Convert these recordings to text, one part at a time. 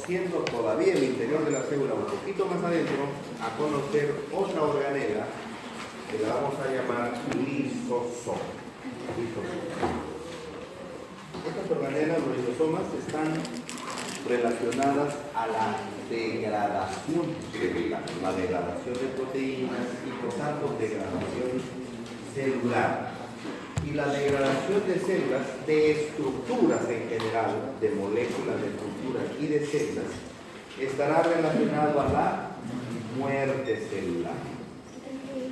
yendo todavía el interior de la célula un poquito más adentro a conocer otra organela que la vamos a llamar lisosoma. Estas organelas, los lisosomas, están relacionadas a la degradación celular, la degradación de proteínas y por tanto degradación celular. Y la degradación de células, de estructuras en general, de moléculas, de estructuras y de células, estará relacionado a la muerte celular.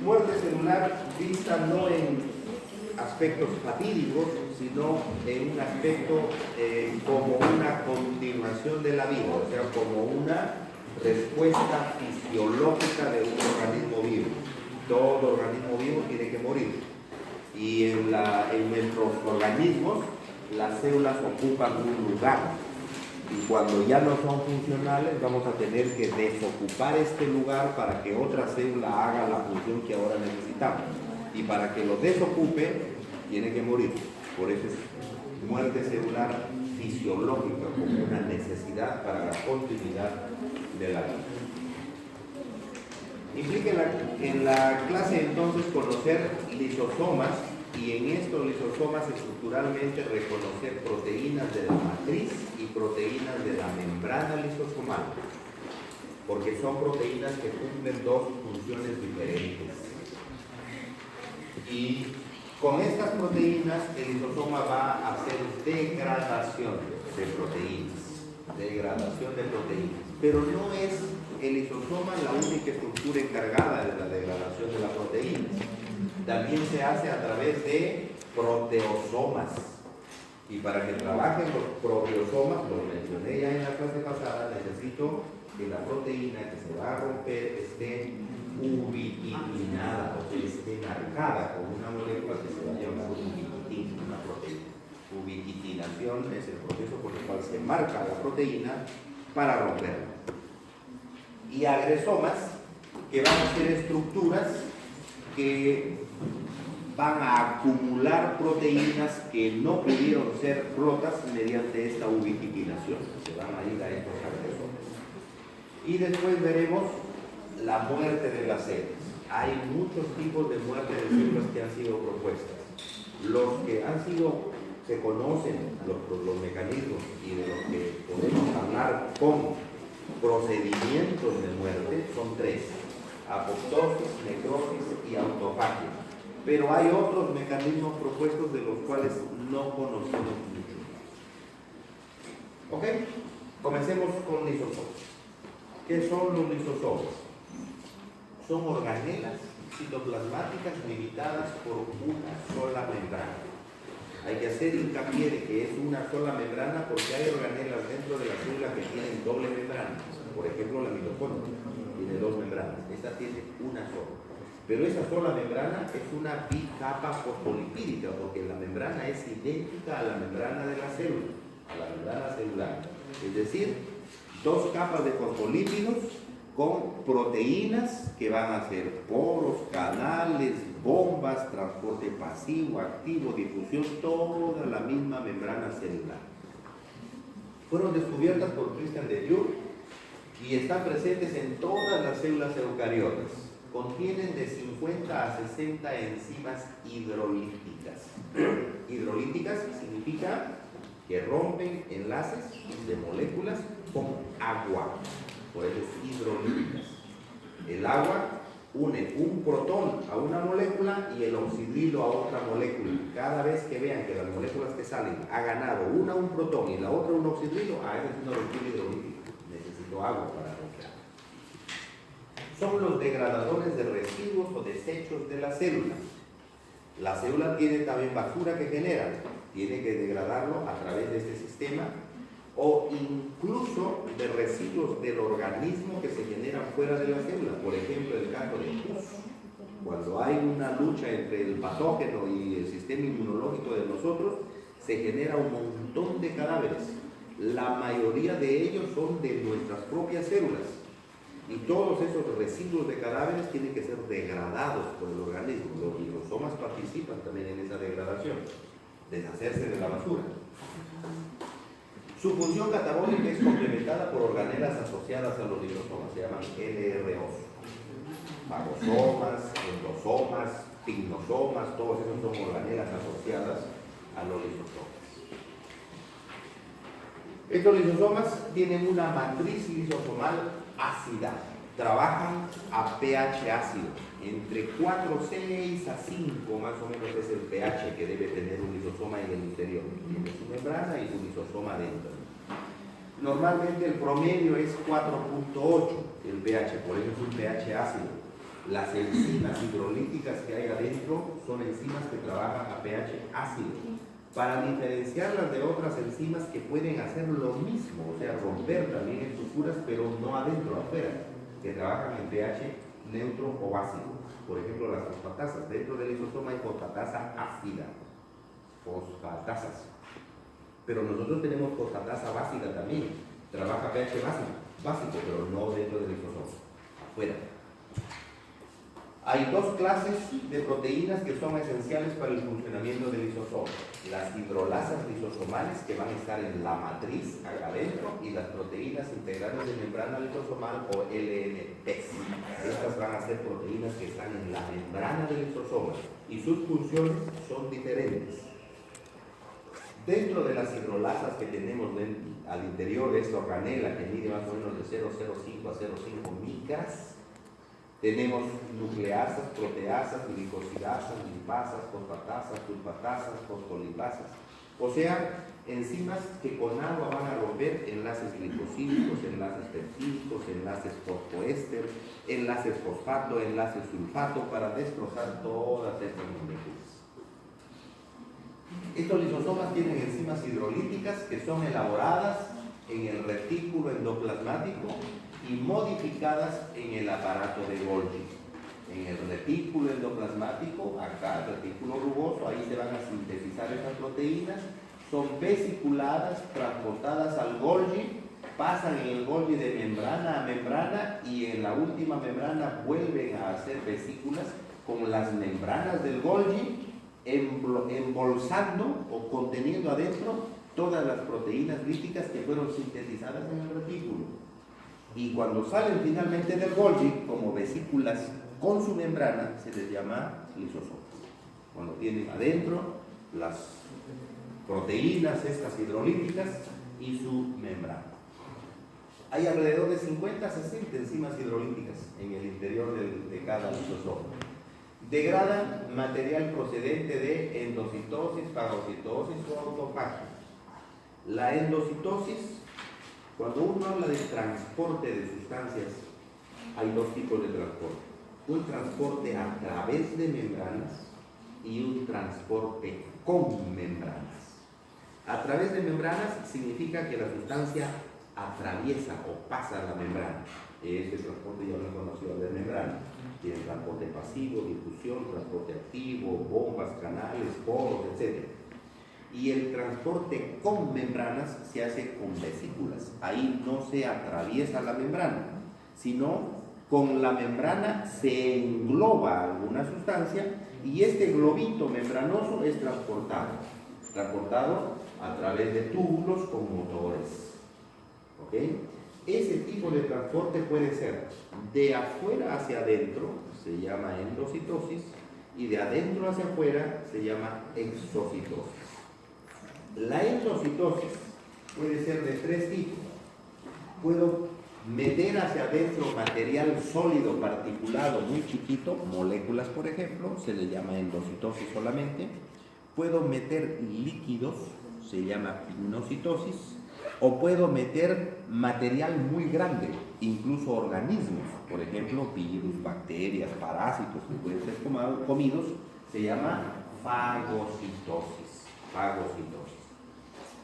Muerte celular vista no en aspectos fatídicos, sino en un aspecto como una continuación de la vida, o sea, como una respuesta fisiológica de un organismo vivo. Todo organismo vivo tiene que morir. Y en nuestros organismos, las células ocupan un lugar. Y cuando ya no son funcionales, vamos a tener que desocupar este lugar para que otra célula haga la función que ahora necesitamos. Y para que lo desocupe, tiene que morir. Por eso es muerte celular fisiológica, como una necesidad para la continuidad de la vida. Implica en la clase entonces conocer lisosomas y en estos lisosomas estructuralmente reconocer proteínas de la matriz y proteínas de la membrana lisosomal, porque son proteínas que cumplen dos funciones diferentes. Y con estas proteínas el lisosoma va a hacer degradación de proteínas, pero no es el lisosoma la única estructura encargada de la degradación de la proteína. También se hace a través de proteosomas. Y para que trabajen los proteosomas, lo mencioné ya en la clase pasada, necesito que la proteína que se va a romper esté ubiquitinada, o sea, esté marcada con una molécula que se va a llamar ubiquitina, una proteína. Ubiquitinación es el proceso por el cual se marca la proteína para romperla. Y agresomas, que van a ser estructuras que van a acumular proteínas que no pudieron ser rotas mediante esta ubiquitinación. Se van a ir a estos agresomas. Y después veremos la muerte de las células. Hay muchos tipos de muerte de células que han sido propuestas. Los que se conocen los mecanismos y de los que podemos hablar con procedimientos de muerte son tres: apoptosis, necrosis y autofagia. Pero hay otros mecanismos propuestos de los cuales no conocemos mucho. ¿Ok? Comencemos con lisosomas. ¿Qué son los lisosomas? Son organelas citoplasmáticas limitadas por una sola membrana. Hay que hacer hincapié de que es una sola membrana porque hay organelas dentro de la célula que tienen doble membrana. Por ejemplo, la mitocondria tiene dos membranas. Esta tiene una sola. Pero esa sola membrana es una bicapa fosfolipídica porque la membrana es idéntica a la membrana de la célula, a la membrana celular. Es decir, dos capas de fosfolípidos con proteínas que van a ser poros, canales, bombas, transporte pasivo, activo, difusión, toda la misma membrana celular. Fueron descubiertas por Christian de Dieu y están presentes en todas las células eucariotas. Contienen de 50 a 60 enzimas hidrolíticas. Hidrolíticas significa que rompen enlaces de moléculas con agua. Por eso es hidrolíticas. El agua une un protón a una molécula y el oxidrilo a otra molécula. Cada vez que vean que las moléculas que salen ha ganado una un protón y la otra un oxidrilo, esa es una reacción hidrolítica. Necesito agua para romper. Son los degradadores de residuos o desechos de la célula. La célula tiene también basura que genera, tiene que degradarlo a través de este sistema, o incluso de residuos del organismo que se generan fuera de la célula. Por ejemplo, el caso de pus. Cuando hay una lucha entre el patógeno y el sistema inmunológico de nosotros, se genera un montón de cadáveres. La mayoría de ellos son de nuestras propias células. Y todos esos residuos de cadáveres tienen que ser degradados por el organismo. Los lisosomas participan también en esa degradación, deshacerse de la basura. Su función catabólica es complementada por organelas asociadas a los lisosomas, se llaman LROs. Fagosomas, endosomas, pignosomas, todos esos son organelas asociadas a los lisosomas. Estos lisosomas tienen una matriz lisosomal ácida, trabajan a pH ácido, entre 4,6 a 5 más o menos es el pH que debe tener un lisosoma en el interior. Tiene su membrana y su lisosoma dentro. Normalmente el promedio es 4,8 el pH, por eso es un pH ácido. Las enzimas hidrolíticas que hay adentro son enzimas que trabajan a pH ácido, para diferenciarlas de otras enzimas que pueden hacer lo mismo, o sea, romper también estructuras, pero no adentro, afuera, que trabajan en pH neutro o ácido. Por ejemplo, las fosfatasas. Dentro del lisosoma hay fosfatasa ácida, fosfatasas. Pero nosotros tenemos fosfatasa básica también. Trabaja pH básico, pero no dentro del lisosoma, afuera. Hay dos clases de proteínas que son esenciales para el funcionamiento del lisosoma. Las hidrolasas lisosomales, que van a estar en la matriz acá adentro, y las proteínas integrales de membrana lisosomal o LNPs. Estas van a ser proteínas que están en la membrana del lisosoma y sus funciones son diferentes. Dentro de las hidrolasas que tenemos al interior de esta organela, que mide más o menos de 0,05 a 0,5 micras, tenemos nucleasas, proteasas, glicosidasas, lipasas, fosfatasas, sulfatasas, fosfolipasas. O sea, enzimas que con agua van a romper enlaces glicosídicos, enlaces peptídicos, enlaces fosfoéster, enlaces fosfato, enlaces sulfato, para destrozar todas estas moléculas. Estos lisosomas tienen enzimas hidrolíticas que son elaboradas en el retículo endoplasmático y modificadas en el aparato de Golgi. En el retículo endoplasmático, acá el retículo rugoso, ahí se van a sintetizar esas proteínas, son vesiculadas, transportadas al Golgi, pasan en el Golgi de membrana a membrana y en la última membrana vuelven a hacer vesículas con las membranas del Golgi embolsando o conteniendo adentro todas las proteínas líticas que fueron sintetizadas en el retículo. Y cuando salen finalmente del Golgi, como vesículas con su membrana, se les llama lisosomas. Cuando tienen adentro las proteínas estas hidrolíticas y su membrana. Hay alrededor de 50 a 60 enzimas hidrolíticas en el interior de cada lisosoma. Degradan material procedente de endocitosis, fagocitosis o autofagia. La endocitosis, cuando uno habla de transporte de sustancias, hay dos tipos de transporte. Un transporte a través de membranas y un transporte con membranas. A través de membranas significa que la sustancia atraviesa o pasa la membrana. Este transporte ya lo he conocido de membrana. Tiene transporte pasivo, difusión, transporte activo, bombas, canales, poros, etc. Y el transporte con membranas se hace con vesículas. Ahí no se atraviesa la membrana, sino con la membrana se engloba alguna sustancia y este globito membranoso es transportado a través de túbulos con motores. ¿Ok? Ese tipo de transporte puede ser de afuera hacia adentro, se llama endocitosis, y de adentro hacia afuera se llama exocitosis. La endocitosis puede ser de tres tipos. Puedo meter hacia adentro material sólido particulado muy chiquito, moléculas por ejemplo, se le llama endocitosis solamente. Puedo meter líquidos, se llama pignocitosis. O puedo meter material muy grande, incluso organismos, por ejemplo, virus, bacterias, parásitos que pueden ser comidos, se llama fagocitosis.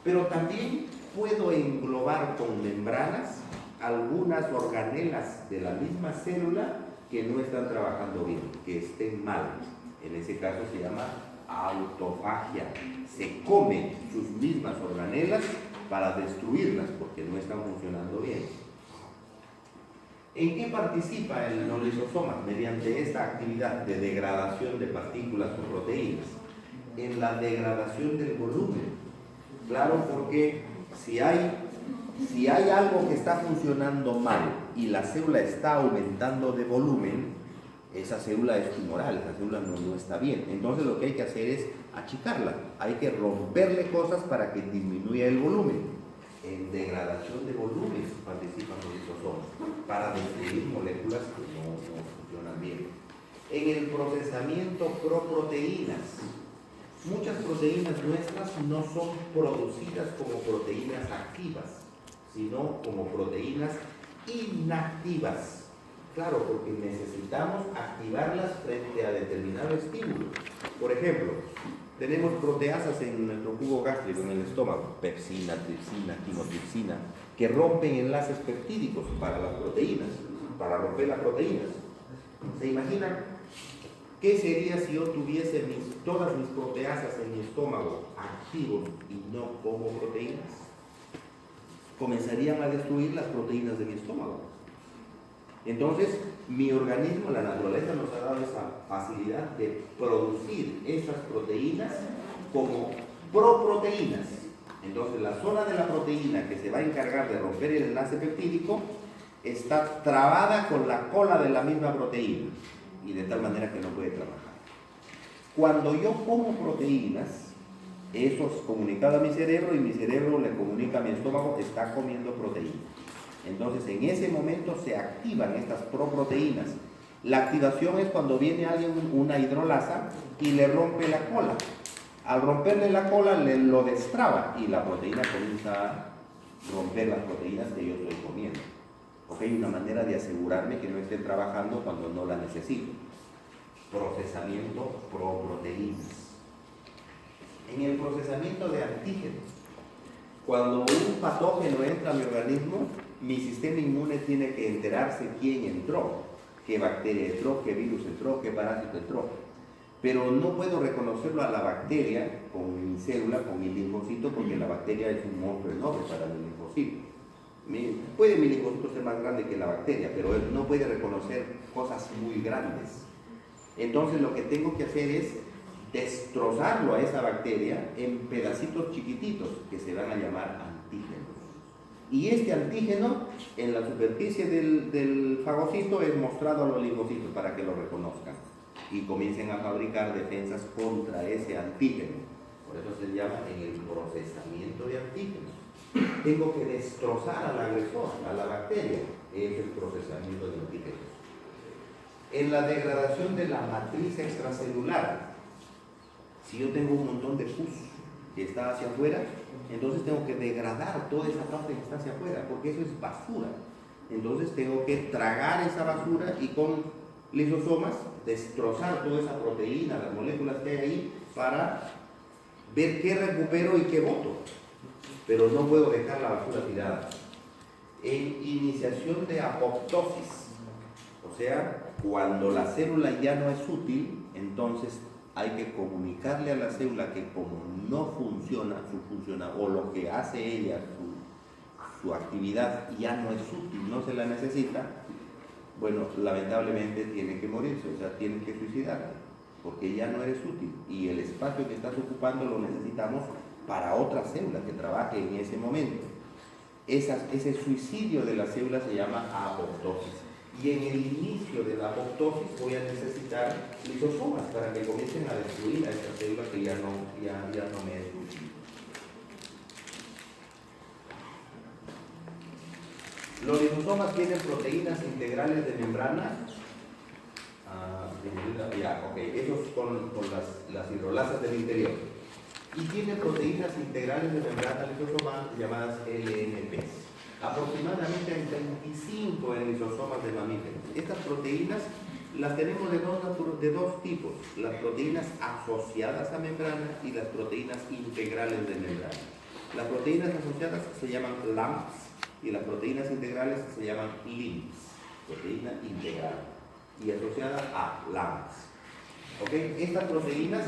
Pero también puedo englobar con membranas algunas organelas de la misma célula que no están trabajando bien, que estén mal. En ese caso se llama autofagia. Se comen sus mismas organelas para destruirlas porque no están funcionando bien. ¿En qué participa el lisosoma mediante esta actividad de degradación de partículas o proteínas? En la degradación del volumen. Claro, porque Si hay algo que está funcionando mal y la célula está aumentando de volumen, esa célula es tumoral, esa célula no está bien. Entonces lo que hay que hacer es achicarla, hay que romperle cosas para que disminuya el volumen. En degradación de volumen participan los lisosomas para destruir moléculas que no funcionan bien. En el procesamiento proproteínas, muchas proteínas nuestras no son producidas como proteínas activas, sino como proteínas inactivas. Claro, porque necesitamos activarlas frente a determinado estímulo. Por ejemplo, tenemos proteasas en nuestro jugo gástrico, en el estómago, pepsina, tripsina, quimotripsina, que rompen enlaces peptídicos para las proteínas, para romper las proteínas. ¿Se imaginan qué sería si yo tuviese todas mis proteasas en mi estómago activos y no como proteínas? Comenzarían a destruir las proteínas de mi estómago. Entonces, mi organismo, la naturaleza nos ha dado esa facilidad de producir esas proteínas como proproteínas. Entonces, la zona de la proteína que se va a encargar de romper el enlace peptídico está trabada con la cola de la misma proteína y de tal manera que no puede trabajar. Cuando yo como proteínas, eso es comunicado a mi cerebro y mi cerebro le comunica a mi estómago, está comiendo proteínas. Entonces, en ese momento se activan estas proproteínas. La activación es cuando viene alguien, una hidrolasa, y le rompe la cola. Al romperle la cola, lo destraba y la proteína comienza a romper las proteínas que yo estoy comiendo. Porque hay una manera de asegurarme que no esté trabajando cuando no la necesito. Procesamiento proproteínas. En el procesamiento de antígenos, cuando un patógeno entra a mi organismo, mi sistema inmune tiene que enterarse quién entró, qué bacteria entró, qué virus entró, qué parásito entró. Pero no puedo reconocerlo a la bacteria con mi célula, con mi linfocito, porque la bacteria es un monstruo enorme para mi linfocito. Puede mi linfocito ser más grande que la bacteria, pero él no puede reconocer cosas muy grandes. Entonces lo que tengo que hacer es destrozarlo a esa bacteria en pedacitos chiquititos que se van a llamar antígenos. Y este antígeno en la superficie del fagocito es mostrado a los linfocitos para que lo reconozcan y comiencen a fabricar defensas contra ese antígeno. Por eso se llama en el procesamiento de antígenos. Tengo que destrozar al agresor, a la bacteria. Es el procesamiento de antígenos. En la degradación de la matriz extracelular, si yo tengo un montón de pus que está hacia afuera, entonces tengo que degradar toda esa parte que está hacia afuera, porque eso es basura. Entonces tengo que tragar esa basura y con lisosomas destrozar toda esa proteína, las moléculas que hay ahí, para ver qué recupero y qué boto. Pero no puedo dejar la basura tirada. En iniciación de apoptosis, o sea, cuando la célula ya no es útil, entonces hay que comunicarle a la célula que como no funciona, o lo que hace ella, su actividad ya no es útil, no se la necesita, bueno, lamentablemente tiene que morirse, o sea, tiene que suicidarse, porque ya no eres útil y el espacio que estás ocupando lo necesitamos para otra célula que trabaje en ese momento. Ese suicidio de la célula se llama apoptosis. Y en el inicio de la apoptosis voy a necesitar lisosomas para que comiencen a destruir a esta célula que ya no me es útil. Los lisosomas tienen proteínas integrales de membrana. Esos son las hidrolasas del interior. Y tienen proteínas integrales de membrana lisosomal llamadas LNPs. Aproximadamente hay 25 en lisosomas de mamíferos. Estas proteínas las tenemos de dos tipos, las proteínas asociadas a membrana y las proteínas integrales de membrana. Las proteínas asociadas se llaman LAMPs y las proteínas integrales se llaman LIMPs, proteína integral, y asociada a LAMPs. ¿Okay? Estas proteínas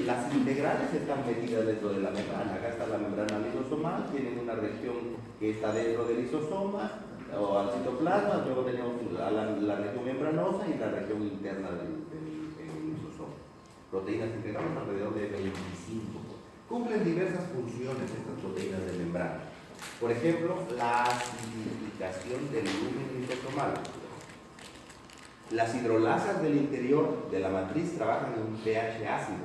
las integrales están metidas dentro de la membrana. Acá está la membrana lisosomal, tienen una región que está dentro del lisosoma o al citoplasma, luego tenemos la región membranosa y la región interna del lisosoma. Proteínas integrales alrededor de 25. Cumplen diversas funciones estas proteínas de membrana. Por ejemplo, la acidificación del lumen lisosomal. Las hidrolasas del interior de la matriz trabajan en un pH ácido.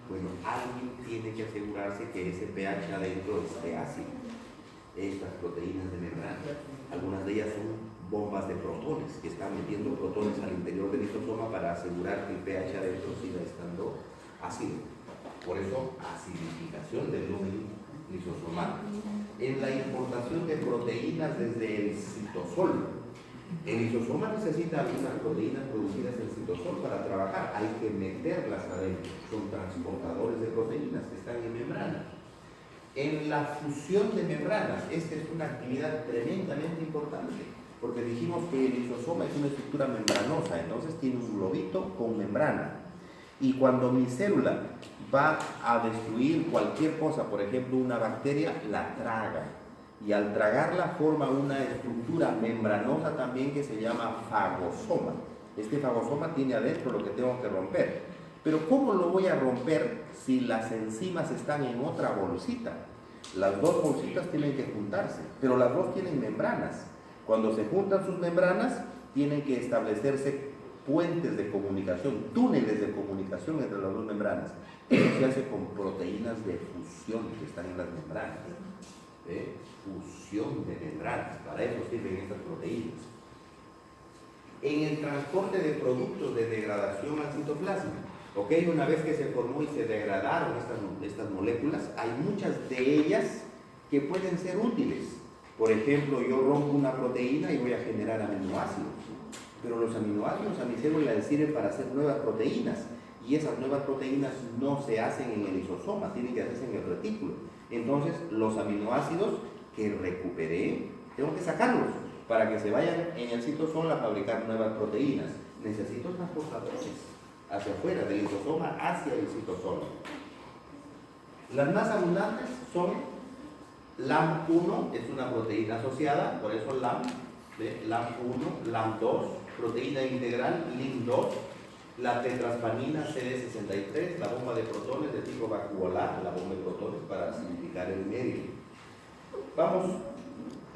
Bueno, alguien tiene que asegurarse que ese pH adentro esté ácido. Estas proteínas de membrana, algunas de ellas son bombas de protones que están metiendo protones al interior del lisosoma para asegurar que el pH adentro siga estando ácido. Por eso, acidificación del lumen lisosomal. En la importación de proteínas desde el citosol, el lisosoma necesita algunas proteínas producidas en el citosol para trabajar. Hay que meterlas adentro. Son transportadores de proteínas que están en membrana. En la fusión de membranas, esta es una actividad tremendamente importante, porque dijimos que el lisosoma es una estructura membranosa, entonces tiene un globito con membrana. Y cuando mi célula va a destruir cualquier cosa, por ejemplo una bacteria, la traga. Y al tragarla forma una estructura membranosa también que se llama fagosoma. Este fagosoma tiene adentro lo que tengo que romper. Pero ¿cómo lo voy a romper si las enzimas están en otra bolsita? Las dos bolsitas tienen que juntarse, pero las dos tienen membranas. Cuando se juntan sus membranas, tienen que establecerse puentes de comunicación, túneles de comunicación entre las dos membranas. Eso se hace con proteínas de fusión que están en las membranas. Fusión de membranas, para eso sirven estas proteínas. En el transporte de productos de degradación al citoplasma, una vez que se formó y se degradaron estas moléculas, hay muchas de ellas que pueden ser útiles. Por ejemplo, yo rompo una proteína y voy a generar aminoácidos, pero los aminoácidos a mi célula les sirven para hacer nuevas proteínas, y esas nuevas proteínas no se hacen en el lisosoma, tienen que hacerse en el retículo. Entonces, los aminoácidos que recuperé, tengo que sacarlos para que se vayan en el citosol a fabricar nuevas proteínas. Necesito transportadores hacia afuera, del lisosoma hacia el citosol. Las más abundantes son LAMP1, es una proteína asociada, por eso LAMP, LAMP1, LAMP2, proteína integral, LIM2, la tetraspanina CD63, la bomba de protones de tipo vacuolar, la bomba de protones para acidificar el medio. Vamos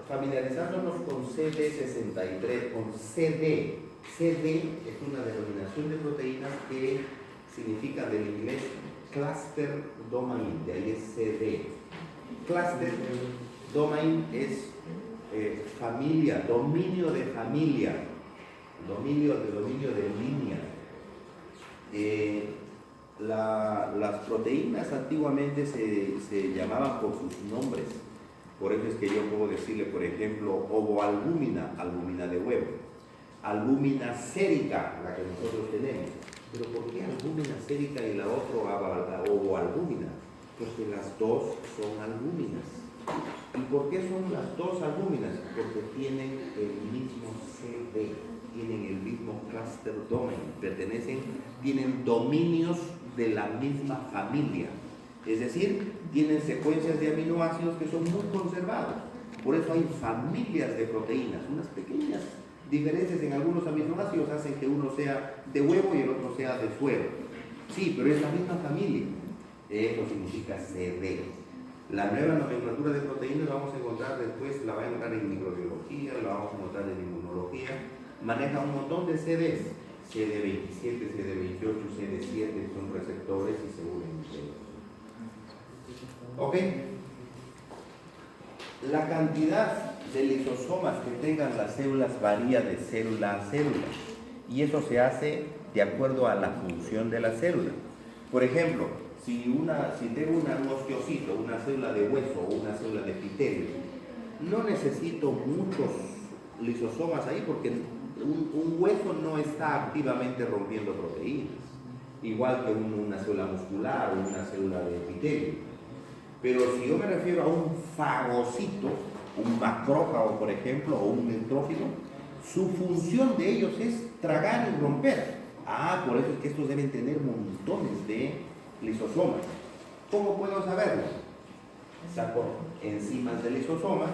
familiarizándonos con CD63, con CD. CD es una denominación de proteínas que significa del inglés cluster domain, de ahí es CD. Cluster domain es familia, dominio de familia, dominio de línea. Las proteínas antiguamente se llamaban por sus nombres. Por eso es que yo puedo decirle, por ejemplo, ovoalbúmina, albúmina de huevo, albúmina sérica, la que nosotros tenemos. Pero ¿por qué albúmina sérica y la otra ovoalbúmina? Porque las dos son albúminas. ¿Y por qué son las dos albúminas? Porque tienen el mismo CD, tienen el mismo cluster domain, tienen dominios de la misma familia. Es decir, tienen secuencias de aminoácidos que son muy conservados. Por eso hay familias de proteínas. Unas pequeñas diferencias en algunos aminoácidos hacen que uno sea de huevo y el otro sea de suero. Sí, pero es la misma familia. Eso significa CD. La nueva nomenclatura de proteínas la vamos a encontrar después, la va a encontrar en microbiología, la vamos a encontrar en inmunología. Maneja un montón de CDs. CD27, CD28, CD7 son receptores y se unen entre ellos. ¿Ok? La cantidad de lisosomas que tengan las células varía de célula a célula, y eso se hace de acuerdo a la función de la célula. Por ejemplo, si tengo un osteocito, una célula de hueso o una célula de epitelio, no necesito muchos lisosomas ahí porque un hueso no está activamente rompiendo proteínas, igual que una célula muscular o una célula de epitelio. Pero si yo me refiero a un fagocito, un macrófago, por ejemplo, o un neutrófilo, su función de ellos es tragar y romper. Por eso es que estos deben tener montones de lisosomas. ¿Cómo puedo saberlo? Saco enzimas del lisosoma,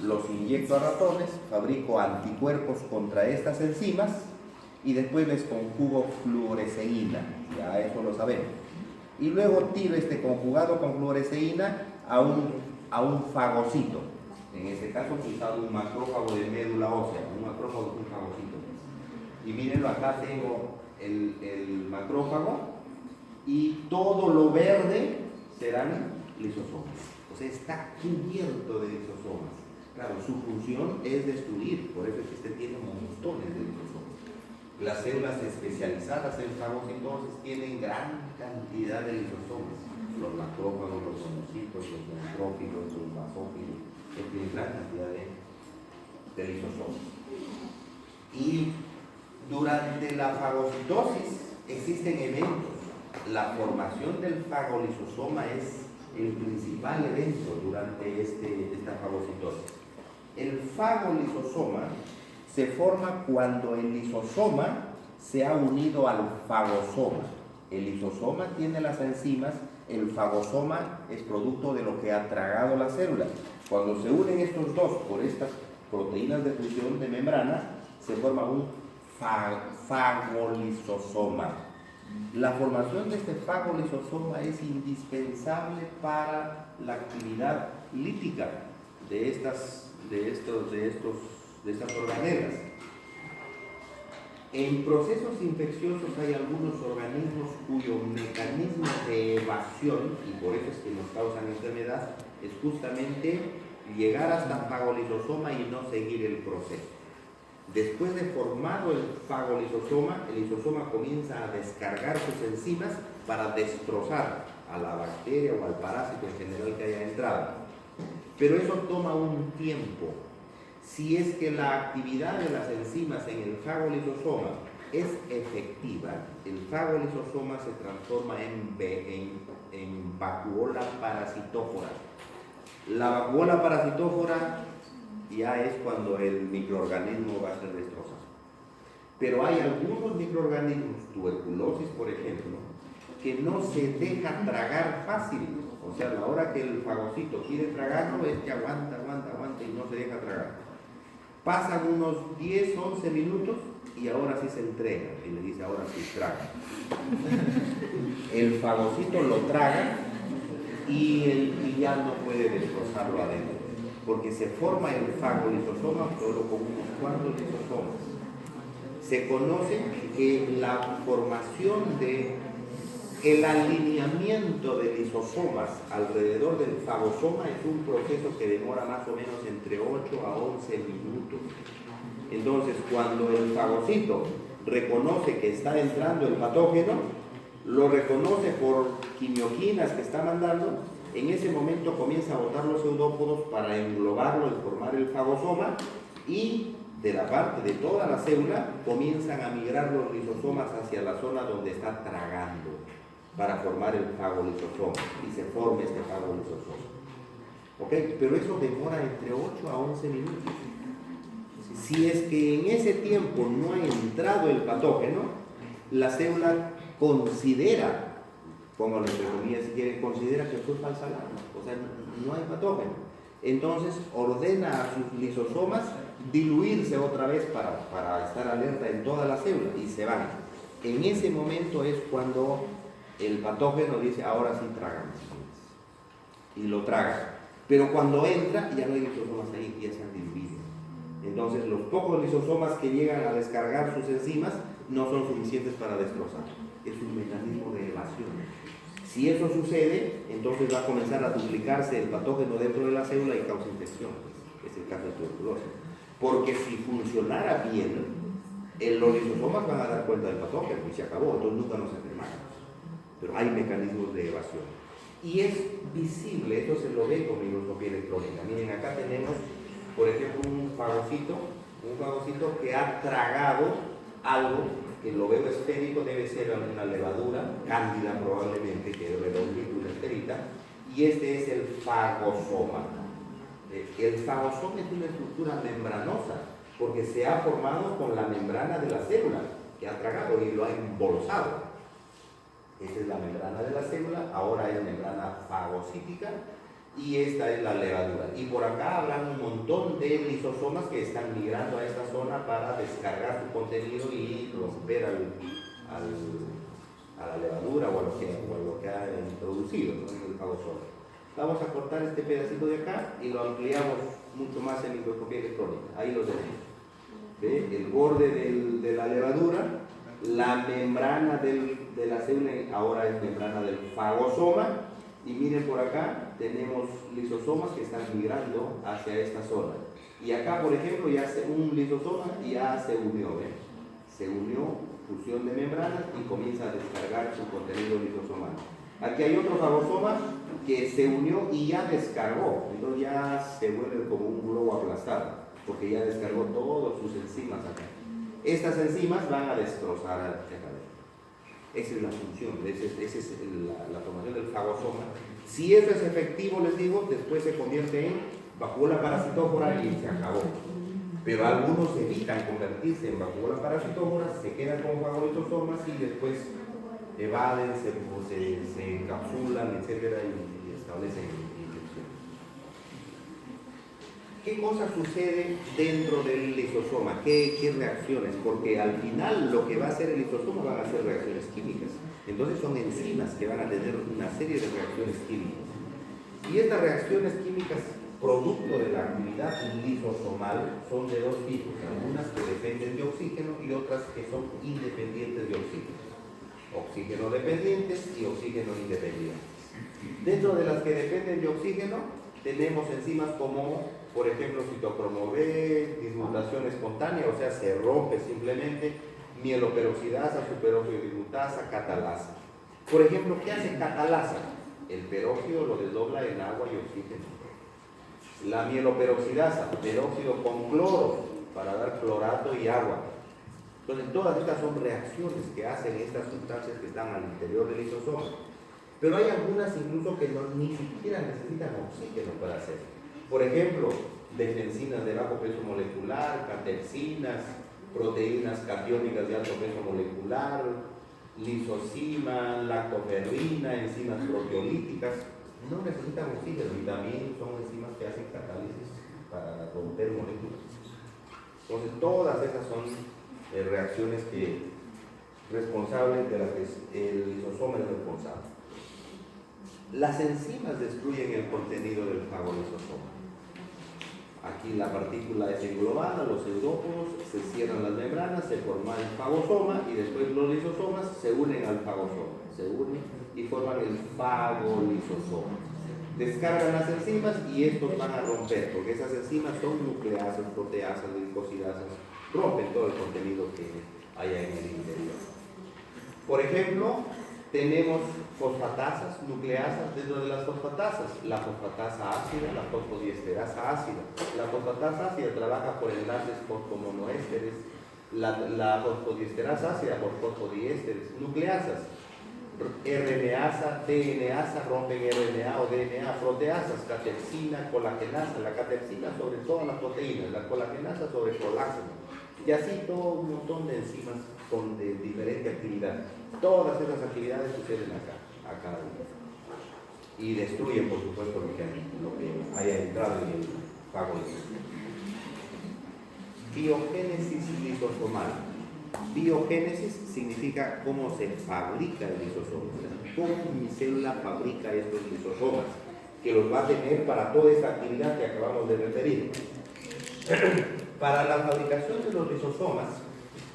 los inyecto a ratones, fabrico anticuerpos contra estas enzimas y después les conjugo fluoresceína. Ya eso lo sabemos. y luego tiro este conjugado con fluoresceína a un fagocito. En este caso he usado un macrófago de médula ósea, un macrófago es un fagocito. Y mírenlo, acá tengo el macrófago y todo lo verde serán lisosomas. O sea, está cubierto de lisosomas. Claro, su función es destruir, por eso es que este tiene montones de lisosomas. Las células especializadas en fagocitosis tienen gran cantidad de lisosomas. Los macrófagos, los monocitos, los neutrófilos, los basófilos, tienen gran cantidad de lisosomas. Y durante la fagocitosis existen eventos. La formación del fagolisosoma es el principal evento durante esta fagocitosis. El fagolisosoma se forma cuando el lisosoma se ha unido al fagosoma. El lisosoma tiene las enzimas, el fagosoma es producto de lo que ha tragado la célula. Cuando se unen estos dos por estas proteínas de fusión de membrana, se forma un fagolisosoma. La formación de este fagolisosoma es indispensable para la actividad lítica de estas organelas. En procesos infecciosos hay algunos organismos cuyo mecanismo de evasión, y por eso es que nos causan enfermedad, es justamente llegar hasta el fagolisosoma y no seguir el proceso. Después de formado el fagolisosoma, el lisosoma comienza a descargar sus enzimas para destrozar a la bacteria o al parásito en general que haya entrado. Pero eso toma un tiempo. Si es que la actividad de las enzimas en el fagolisosoma es efectiva, el fagolisosoma se transforma en vacuola parasitófora. La vacuola parasitófora ya es cuando el microorganismo va a ser destrozado. Pero hay algunos microorganismos, tuberculosis por ejemplo, que no se deja tragar fácil. O sea, a la hora que el fagocito quiere tragarlo, es que aguanta y no se deja tragar. Pasan unos 10, 11 minutos y ahora sí se entrega y le dice, ahora sí traga. El fagocito lo traga y ya no puede destrozarlo adentro, porque se forma el fagolisosoma solo con unos cuantos lisosomas. Se conoce que la formación el alineamiento de lisosomas alrededor del fagosoma es un proceso que demora más o menos entre 8 a 11 minutos. Entonces, cuando el fagocito reconoce que está entrando el patógeno, lo reconoce por quimioquinas que está mandando, en ese momento comienza a botar los pseudópodos para englobarlo y formar el fagosoma, y de la parte de toda la célula comienzan a migrar los lisosomas hacia la zona donde está tragando para formar el fagolisosoma y se forma este fagolisosoma. ¿Ok? Pero eso demora entre 8 a 11 minutos. Si es que en ese tiempo no ha entrado el patógeno, la célula considera, póngalo entre comillas si quieren, considera que fue falsa alarma, o sea, no hay patógeno. Entonces ordena a sus lisosomas diluirse otra vez para estar alerta en toda la célula y se van. En ese momento es cuando el patógeno dice, ahora sí tragan, y lo traga. Pero cuando entra, ya no hay lisosomas ahí, ya se han diluido. Entonces, los pocos lisosomas que llegan a descargar sus enzimas no son suficientes para destrozar. Es un mecanismo de evasión. Si eso sucede, entonces va a comenzar a duplicarse el patógeno dentro de la célula y causa infección. Es el caso de tuberculosis. Porque si funcionara bien, los lisosomas van a dar cuenta del patógeno y se acabó, entonces nunca nos enfermamos. Pero hay mecanismos de evasión. Y es visible, esto se lo ve con microscopía electrónica. Miren, acá tenemos, por ejemplo, un fagocito que ha tragado algo que lo veo esférico, debe ser una levadura, cándida probablemente, que es redondita, una esferita, y este es el fagosoma. El fagosoma es una estructura membranosa, porque se ha formado con la membrana de la célula, que ha tragado y lo ha embolsado. Esta es la membrana de la célula, ahora es membrana fagocítica, y esta es la levadura. Y por acá habrán un montón de lisosomas que están migrando a esta zona para descargar su contenido y romper a la levadura o a lo que ha introducido, ¿no?, en el fagosoma. Vamos a cortar este pedacito de acá y lo ampliamos mucho más en microscopía electrónica. Ahí lo tenemos. ¿Ve? El borde de la levadura, la membrana de la célula ahora es membrana del fagosoma, y miren por acá tenemos lisosomas que están migrando hacia esta zona. Y acá, por ejemplo, ya un lisosoma ya se unió, ¿ve? Se unió, fusión de membranas, y comienza a descargar su contenido lisosomal. Aquí hay otro fagosoma que se unió y ya descargó, entonces ya se vuelve como un globo aplastado, porque ya descargó todas sus enzimas acá. Estas enzimas van a destrozar al tejido. Esa es la función, esa es la formación del fagosoma. Si eso es efectivo, les digo, después se convierte en vacuola parasitófora y se acabó. Pero algunos evitan convertirse en vacuola parasitófora, se quedan con fagolisosomas y después evaden, se encapsulan, etcétera, y establecen infecciones. ¿Qué cosa sucede dentro del lisosoma? ¿Qué reacciones? Porque al final lo que va a hacer el lisosoma van a ser reacciones químicas. Entonces son enzimas que van a tener una serie de reacciones químicas. Y estas reacciones químicas, producto de la actividad lisosomal, son de dos tipos. Algunas que dependen de oxígeno y otras que son independientes de oxígeno. Oxígeno dependientes y oxígeno independientes. Dentro de las que dependen de oxígeno tenemos enzimas como, por ejemplo, citocromo B, dismutación espontánea, o sea, se rompe simplemente, mieloperoxidasa, superóxido dismutasa, catalasa. Por ejemplo, ¿qué hace catalasa? El peróxido lo desdobla en agua y oxígeno. La mieloperoxidasa, peróxido con cloro para dar clorato y agua. Entonces, todas estas son reacciones que hacen estas sustancias que están al interior del lisosoma. Pero hay algunas incluso que ni siquiera necesitan oxígeno para hacer. Por ejemplo, defensinas de bajo peso molecular, catepsinas, proteínas catiónicas de alto peso molecular, lisosima, lactoferrina, enzimas proteolíticas, no necesitan oxígeno y también son enzimas que hacen catálisis para romper moléculas. Entonces, todas esas son reacciones responsables de las que el lisosoma es responsable. Las enzimas destruyen el contenido del fagolisosoma. Aquí la partícula es englobada, los pseudópodos, se cierran las membranas, se forma el fagosoma y después los lisosomas se unen al fagosoma, se unen y forman el fagolisosoma. Descargan las enzimas y estos van a romper, porque esas enzimas son nucleasas, proteasas, glicosidasas, rompen todo el contenido que haya en el interior. Por ejemplo, tenemos fosfatasas, nucleasas. Dentro de las fosfatasas, la fosfatasa ácida, la fosfodiesterasa ácida. La fosfatasa ácida trabaja por enlaces fosfomonoésteres, la fosfodiesterasa ácida por fosfodiésteres. Nucleasas, RNasa, DNasa, rompen RNA o DNA, proteasas, catepsina, colagenasa, la catepsina sobre todas las proteínas, la colagenasa sobre colágeno, y así todo un montón de enzimas con de diferente actividad. Todas esas actividades suceden acá y destruyen, por supuesto, lo que haya entrado en el fagolisosoma. Biogénesis lisosomal. Biogénesis significa cómo se fabrica el lisosoma, cómo mi célula fabrica estos lisosomas, que los va a tener para toda esta actividad que acabamos de referir. Para la fabricación de los lisosomas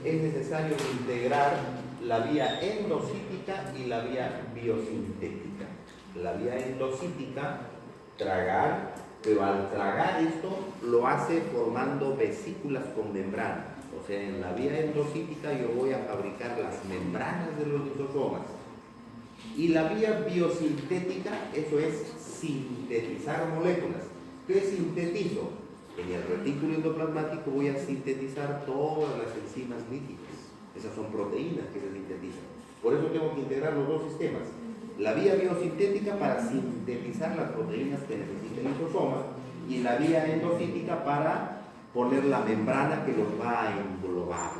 es necesario integrar la vía endocítica y la vía biosintética. La vía endocítica, tragar, pero al tragar esto lo hace formando vesículas con membrana. O sea, en la vía endocítica yo voy a fabricar las membranas de los lisosomas. Y la vía biosintética, eso es sintetizar moléculas. ¿Qué sintetizo? En el retículo endoplasmático voy a sintetizar todas las enzimas líticas. Esas son proteínas que se sintetizan. Por eso tengo que integrar los dos sistemas. La vía biosintética para sintetizar las proteínas que necesita el lisosoma y la vía endocítica para poner la membrana que los va a englobar.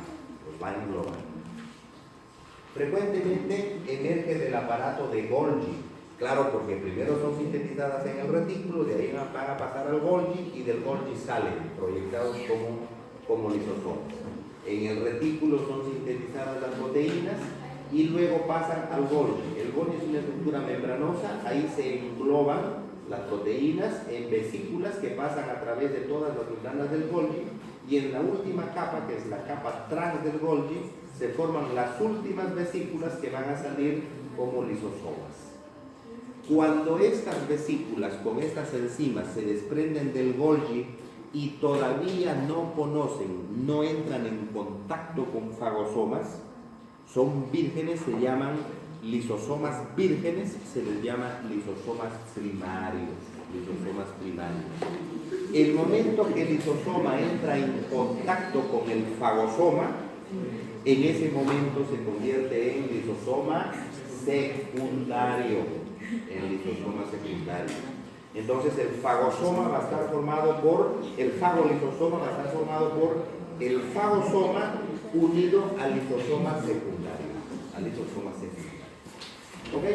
Frecuentemente emerge del aparato de Golgi. Claro, porque primero son sintetizadas en el retículo, de ahí van a pasar al Golgi y del Golgi salen proyectados como lisosomas. En el retículo son sintetizadas las proteínas y luego pasan al Golgi. El Golgi es una estructura membranosa, ahí se engloban las proteínas en vesículas que pasan a través de todas las membranas del Golgi, y en la última capa, que es la capa trans del Golgi, se forman las últimas vesículas que van a salir como lisosomas. Cuando estas vesículas con estas enzimas se desprenden del Golgi y todavía no conocen, no entran en contacto con fagosomas, son vírgenes, se llaman lisosomas vírgenes, se les llama lisosomas primarios. Lisosomas primarios. El momento que el lisosoma entra en contacto con el fagosoma, en ese momento se convierte en lisosoma secundario. En lisosoma secundario. Entonces el fagosoma va a estar formado por, el fagolisosoma va a estar formado por el fagosoma unido al lisosoma secundario. Al lisosoma secundario. ¿Ok?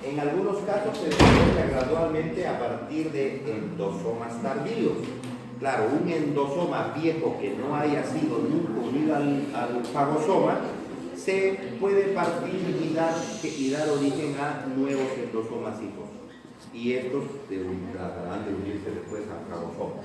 En algunos casos se desarrolla gradualmente a partir de endosomas tardíos. Claro, un endosoma viejo que no haya sido nunca unido al fagosoma se puede partir y dar origen a nuevos endosomas hijos. Y estos tratarán de unirse después al fagosoma.